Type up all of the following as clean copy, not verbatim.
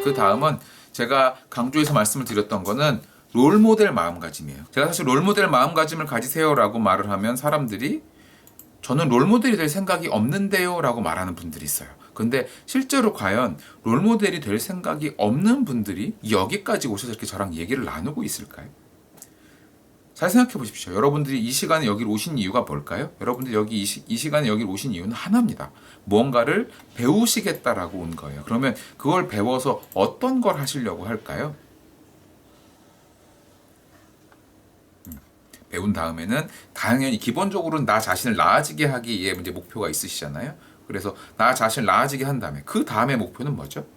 그 다음은 제가 강조해서 말씀을 드렸던 거는 롤모델 마음가짐이에요. 제가 사실 롤모델 마음가짐을 가지세요라고 말을 하면 사람들이 저는 롤모델이 될 생각이 없는데요 라고 말하는 분들이 있어요. 근데 실제로 과연 롤모델이 될 생각이 없는 분들이 여기까지 오셔서 이렇게 저랑 얘기를 나누고 있을까요? 잘 생각해 보십시오. 여러분들이 이 시간에 여기 오신 이유가 뭘까요? 여러분들이 여기 이 시간에 여기 오신 이유는 하나입니다. 무언가를 배우시겠다라고 온 거예요. 그러면 그걸 배워서 어떤 걸 하시려고 할까요? 배운 다음에는 당연히 기본적으로는 나 자신을 나아지게 하기 위해 이제 목표가 있으시잖아요. 그래서 나 자신을 나아지게 한 다음에 그 다음의 목표는 뭐죠?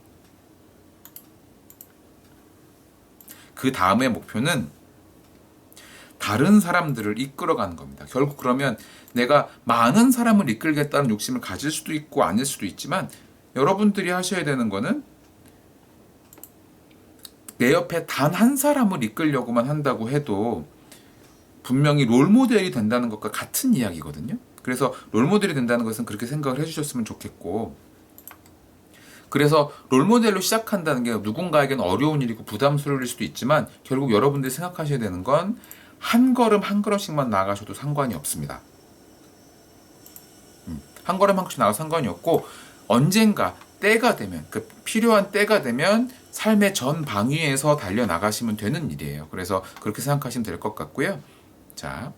그 다음의 목표는 다른 사람들을 이끌어가는 겁니다. 결국 그러면 내가 많은 사람을 이끌겠다는 욕심을 가질 수도 있고 아닐 수도 있지만 여러분들이 하셔야 되는 거는 내 옆에 단 한 사람을 이끌려고만 한다고 해도 분명히 롤모델이 된다는 것과 같은 이야기거든요. 그래서 롤모델이 된다는 것은 그렇게 생각을 해주셨으면 좋겠고, 그래서 롤모델로 시작한다는 게 누군가에게는 어려운 일이고 부담스러울 수도 있지만 결국 여러분들이 생각하셔야 되는 건 한 걸음 한 걸음씩만 나아가셔도 상관이 없습니다. 한 걸음 한 걸음씩 나가도 상관이 없고 언젠가 때가 되면 그 필요한 때가 되면 삶의 전 방위에서 달려나가시면 되는 일이에요. 그래서 그렇게 생각하시면 될 것 같고요. 자,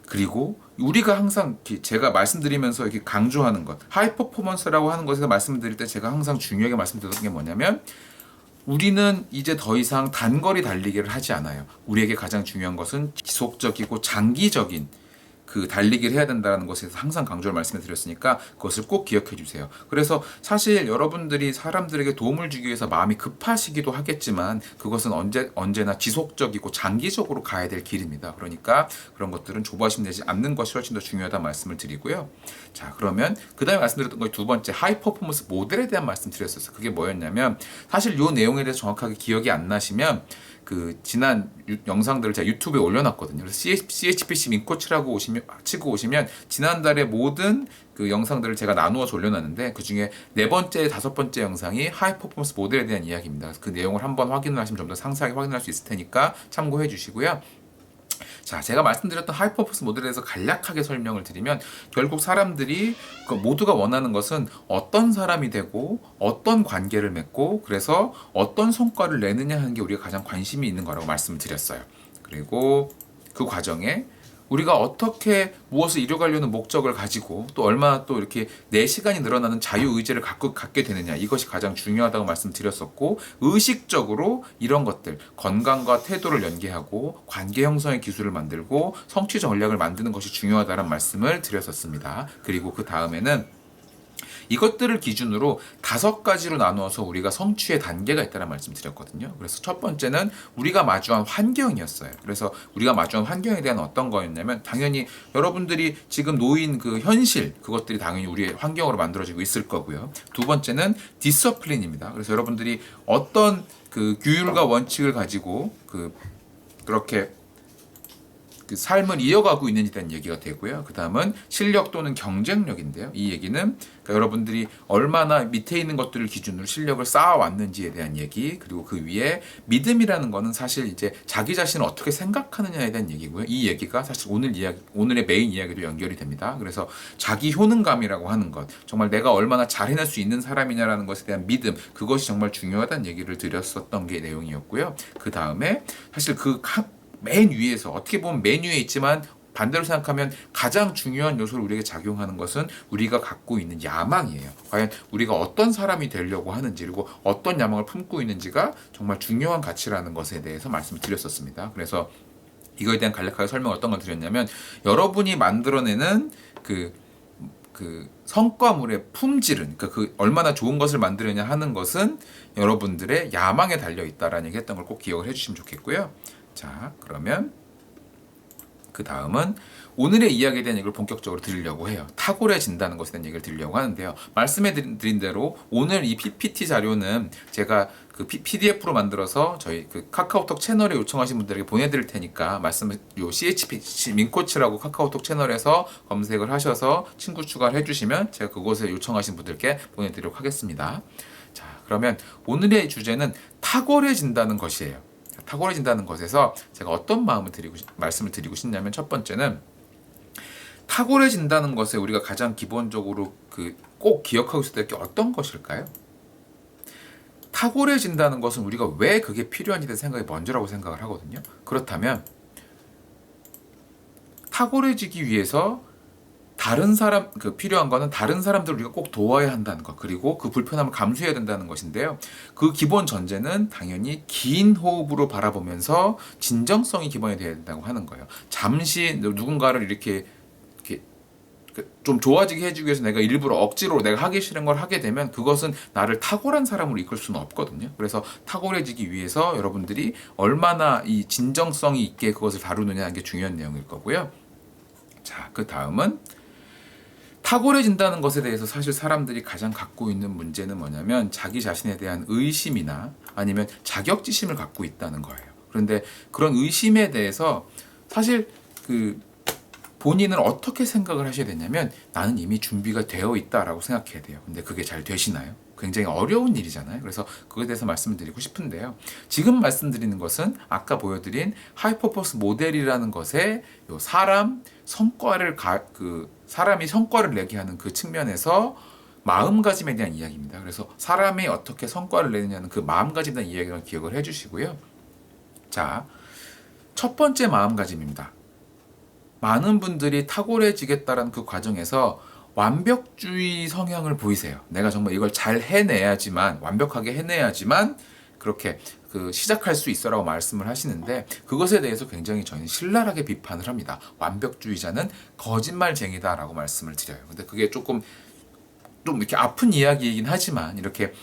그리고 우리가 항상 제가 말씀드리면서 이렇게 강조하는 것, 하이 퍼포먼스라고 하는 것에서 말씀드릴 때 제가 항상 중요하게 말씀드렸던 게 뭐냐면 우리는 이제 더 이상 단거리 달리기를 하지 않아요. 우리에게 가장 중요한 것은 지속적이고 장기적인 그 달리기를 해야 된다는 것에 대해서 항상 강조를 말씀을 드렸으니까 그것을 꼭 기억해 주세요. 그래서 사실 여러분들이 사람들에게 도움을 주기 위해서 마음이 급하시기도 하겠지만 그것은 언제나 지속적이고 장기적으로 가야 될 길입니다. 그러니까 그런 것들은 조바심 내지 않는 것이 훨씬 더 중요하다는 말씀을 드리고요. 자, 그러면 그 다음에 말씀드렸던 거 두 번째 하이 퍼포먼스 모델에 대한 말씀 드렸었어요. 그게 뭐였냐면 사실 이 내용에 대해서 정확하게 기억이 안 나시면 그 지난 영상들을 제가 유튜브에 올려놨거든요. 그래서 CHPC 민코치라고 치고 오시면 지난달의 모든 그 영상들을 제가 나누어서 올려놨는데 그 중에 네 번째, 다섯 번째 영상이 하이 퍼포먼스 모델에 대한 이야기입니다. 그래서 그 내용을 한번 확인을 하시면 좀 더 상세하게 확인할 수 있을 테니까 참고해 주시고요. 자, 제가 말씀드렸던 하이 퍼포먼스 모델에 대해서 간략하게 설명을 드리면 결국 사람들이 모두가 원하는 것은 어떤 사람이 되고 어떤 관계를 맺고 그래서 어떤 성과를 내느냐 하는 게 우리가 가장 관심이 있는 거라고 말씀을 드렸어요. 그리고 그 과정에 우리가 어떻게 무엇을 이뤄가려는 목적을 가지고 또 얼마나 또 이렇게 내 시간이 늘어나는 자유의지를 갖게 되느냐 이것이 가장 중요하다고 말씀드렸었고 의식적으로 이런 것들 건강과 태도를 연계하고 관계 형성의 기술을 만들고 성취 전략을 만드는 것이 중요하다는 말씀을 드렸었습니다. 그리고 그 다음에는 이것들을 기준으로 5가지로 나누어서 우리가 성취의 단계가 있다는 말씀 드렸거든요. 그래서 첫 번째는 우리가 마주한 환경이었어요. 그래서 우리가 마주한 환경에 대한 어떤 거였냐면 당연히 여러분들이 지금 놓인 그 현실 그것들이 당연히 우리의 환경으로 만들어지고 있을 거고요. 두 번째는 디서플린입니다. 그래서 여러분들이 어떤 그 규율과 원칙을 가지고 그렇게 그 삶을 이어가고 있는지에 대한 얘기가 되고요. 그 다음은 실력 또는 경쟁력인데요. 이 얘기는 그러니까 여러분들이 얼마나 밑에 있는 것들을 기준으로 실력을 쌓아왔는지에 대한 얘기, 그리고 그 위에 믿음이라는 거는 사실 이제 자기 자신을 어떻게 생각하느냐에 대한 얘기고요. 이 얘기가 사실 오늘의 메인 이야기도 연결이 됩니다. 그래서 자기 효능감이라고 하는 것, 정말 내가 얼마나 잘 해낼 수 있는 사람이냐라는 것에 대한 믿음, 그것이 정말 중요하다는 얘기를 드렸었던 게 내용이었고요. 그 다음에 사실 맨 위에서 어떻게 보면 맨 위에 있지만 반대로 생각하면 가장 중요한 요소를 우리에게 작용하는 것은 우리가 갖고 있는 야망이에요. 과연 우리가 어떤 사람이 되려고 하는지 그리고 어떤 야망을 품고 있는지가 정말 중요한 가치라는 것에 대해서 말씀을 드렸었습니다. 그래서 이거에 대한 간략하게 설명을 어떤 걸 드렸냐면 여러분이 만들어내는 그 성과물의 품질은 그러니까 그 얼마나 좋은 것을 만들느냐 하는 것은 여러분들의 야망에 달려 있다라는 얘기 했던 걸 꼭 기억을 해주시면 좋겠고요. 자, 그러면 그 다음은 오늘의 이야기에 대한 얘기를 본격적으로 드리려고 해요. 탁월해진다는 것에 대한 얘기를 드리려고 하는데요. 말씀해 드린 대로 오늘 이 PPT 자료는 제가 그 PDF로 만들어서 저희 그 카카오톡 채널에 요청하신 분들에게 보내드릴 테니까 요 CHPC 민코치라고 카카오톡 채널에서 검색을 하셔서 친구 추가를 해주시면 제가 그곳에 요청하신 분들께 보내드리도록 하겠습니다. 자, 그러면 오늘의 주제는 탁월해진다는 것이에요. 탁월해진다는 것에서 제가 어떤 말씀을 드리고 싶냐면, 첫 번째는 탁월해진다는 것에 우리가 가장 기본적으로 꼭 기억하고 있어야 될 게 어떤 것일까요? 탁월해진다는 것은 우리가 왜 그게 필요한지 대한 생각이 먼저라고 생각을 하거든요. 그렇다면 탁월해지기 위해서 필요한 거는 다른 사람들을 우리가 꼭 도와야 한다는 것, 그리고 그 불편함을 감수해야 된다는 것인데요. 그 기본 전제는 당연히 긴 호흡으로 바라보면서 진정성이 기본이 되어야 된다고 하는 거예요. 잠시 누군가를 이렇게 좀 좋아지게 해주기 위해서 내가 일부러 억지로 내가 하기 싫은 걸 하게 되면 그것은 나를 탁월한 사람으로 이끌 수는 없거든요. 그래서 탁월해지기 위해서 여러분들이 얼마나 이 진정성이 있게 그것을 다루느냐는 게 중요한 내용일 거고요. 자, 그 다음은 탁월해진다는 것에 대해서 사실 사람들이 가장 갖고 있는 문제는 뭐냐면 자기 자신에 대한 의심이나 아니면 자격지심을 갖고 있다는 거예요. 그런데 그런 의심에 대해서 사실 본인은 어떻게 생각을 하셔야 되냐면, 나는 이미 준비가 되어 있다라고 생각해야 돼요. 근데 그게 잘 되시나요? 굉장히 어려운 일이잖아요. 그래서 그거에 대해서 말씀을 드리고 싶은데요. 지금 말씀드리는 것은 아까 보여드린 하이퍼포스 모델이라는 것에 사람이 성과를 내게 하는 그 측면에서 마음가짐에 대한 이야기입니다. 그래서 사람이 어떻게 성과를 내느냐는 그 마음가짐에 대한 이야기를 기억을 해주시고요. 자, 첫 번째 마음가짐입니다. 많은 분들이 탁월해지겠다라는 그 과정에서 완벽주의 성향을 보이세요. 내가 정말 이걸 잘 완벽하게 해내야지만 그렇게 시작할 수 있어라고 말씀을 하시는데, 그것에 대해서 굉장히 저희는 신랄하게 비판을 합니다. 완벽주의자는 거짓말쟁이다라고 말씀을 드려요. 근데 그게 좀 이렇게 아픈 이야기이긴 하지만, 이렇게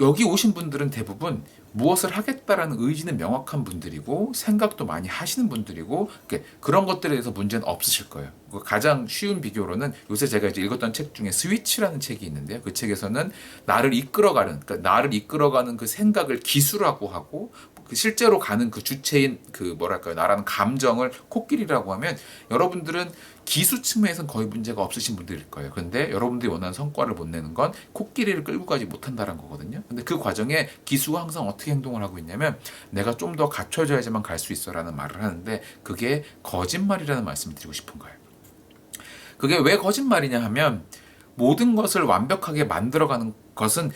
여기 오신 분들은 대부분 무엇을 하겠다라는 의지는 명확한 분들이고 생각도 많이 하시는 분들이고, 그런 것들에 대해서 문제는 없으실 거예요. 가장 쉬운 비교로는 요새 제가 이제 읽었던 책 중에 스위치라는 책이 있는데요. 그 책에서는 나를 이끌어가는 그 생각을 기수라고 하고, 실제로 가는 그 주체인 나라는 감정을 코끼리라고 하면, 여러분들은 기수 측면에서는 거의 문제가 없으신 분들일 거예요. 그런데 여러분들이 원하는 성과를 못 내는 건 코끼리를 끌고 가지 못한다는 거거든요. 근데 그 과정에 기수가 항상 어떻게 행동을 하고 있냐면, 내가 좀 더 갖춰져야지만 갈 수 있어라는 말을 하는데, 그게 거짓말이라는 말씀을 드리고 싶은 거예요. 그게 왜 거짓말이냐 하면, 모든 것을 완벽하게 만들어가는 것은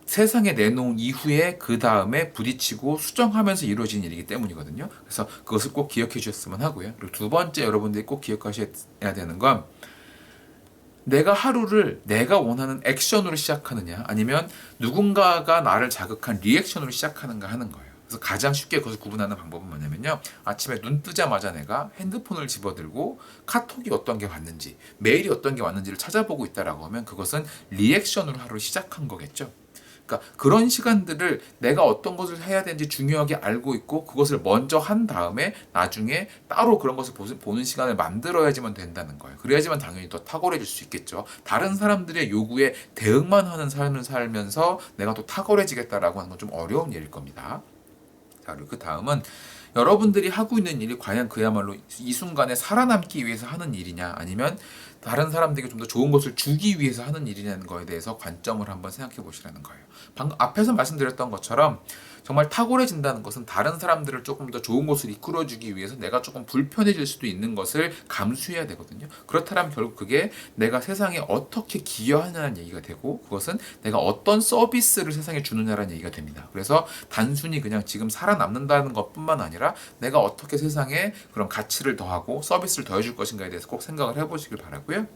세상에 내놓은 이후에 그 다음에 부딪히고 수정하면서 이루어진 일이기 때문이거든요. 그래서 그것을 꼭 기억해 주셨으면 하고요. 그리고 두 번째 여러분들이 꼭 기억하셔야 되는 건, 내가 하루를 내가 원하는 액션으로 시작하느냐, 아니면 누군가가 나를 자극한 리액션으로 시작하는가 하는 거예요. 그래서 가장 쉽게 그것을 구분하는 방법은 뭐냐면요, 아침에 눈 뜨자마자 내가 핸드폰을 집어들고 카톡이 어떤 게 왔는지, 메일이 어떤 게 왔는지를 찾아보고 있다라고 하면 그것은 리액션으로 하루를 시작한 거겠죠. 그러니까 그런 시간들을 내가 어떤 것을 해야 되는지 중요하게 알고 있고, 그것을 먼저 한 다음에 나중에 따로 그런 것을 보는 시간을 만들어야지만 된다는 거예요. 그래야지만 당연히 더 탁월해질 수 있겠죠. 다른 사람들의 요구에 대응만 하는 삶을 살면서 내가 또 탁월해지겠다라고 하는 건 좀 어려운 일일 겁니다. 자, 그리고 그 다음은 여러분들이 하고 있는 일이 과연 그야말로 이 순간에 살아남기 위해서 하는 일이냐, 아니면 다른 사람들에게 좀 더 좋은 것을 주기 위해서 하는 일이냐는 거에 대해서 관점을 한번 생각해 보시라는 거예요. 방금 앞에서 말씀드렸던 것처럼 정말 탁월해진다는 것은 다른 사람들을 조금 더 좋은 곳을 이끌어주기 위해서 내가 조금 불편해질 수도 있는 것을 감수해야 되거든요. 그렇다면 결국 그게 내가 세상에 어떻게 기여하느냐는 얘기가 되고, 그것은 내가 어떤 서비스를 세상에 주느냐라는 얘기가 됩니다. 그래서 단순히 그냥 지금 살아남는다는 것뿐만 아니라 내가 어떻게 세상에 그런 가치를 더하고 서비스를 더해줄 것인가에 대해서 꼭 생각을 해보시길 바라고요.